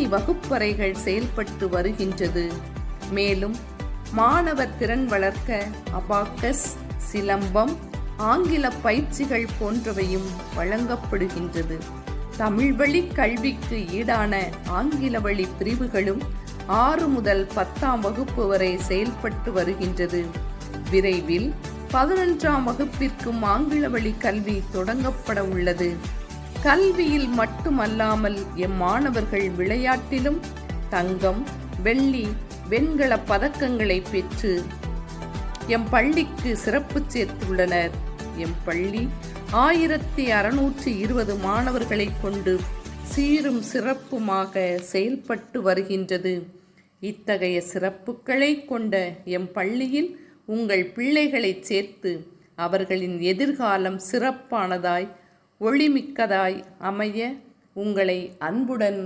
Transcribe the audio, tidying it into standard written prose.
கணினி வகுப்பறைகள் செயல்பட்டு வருகின்றது. மேலும் மாணவர் திறன் வளர்க்க அபாக்கஸ், சிலம்பம், ஆங்கில பயிற்சிகள் போன்றவையும் வழங்கப்படுகின்றது. தமிழ் வழி கல்விக்கு ஈடான ஆங்கில வழி பிரிவுகளும் 6 முதல் 10ஆம் வகுப்பு வரை செயல்பட்டு வருகின்றது. விரைவில் 11ஆம் வகுப்பிற்கும் ஆங்கில வழி கல்வி தொடங்கப்பட உள்ளது. கல்வியில் மட்டுமல்லாமல் மாணவர்கள் விளையாட்டிலும் தங்கம், வெள்ளி, வெண்கல பதக்கங்களை பெற்று பள்ளிக்கு சிறப்பு சேர்த்துள்ளனர். பள்ளி 1620 மாணவர்களை கொண்டு சீரும் சிறப்புமாக செயல்பட்டு வருகின்றது. இத்தகைய சிறப்புகளை கொண்ட பள்ளியில் உங்கள் பிள்ளைகளை சேர்த்து அவர்களின் எதிர்காலம் சிறப்பானதாய் ஒளிமிக்கதாய் அமைய உங்களை அன்புடன்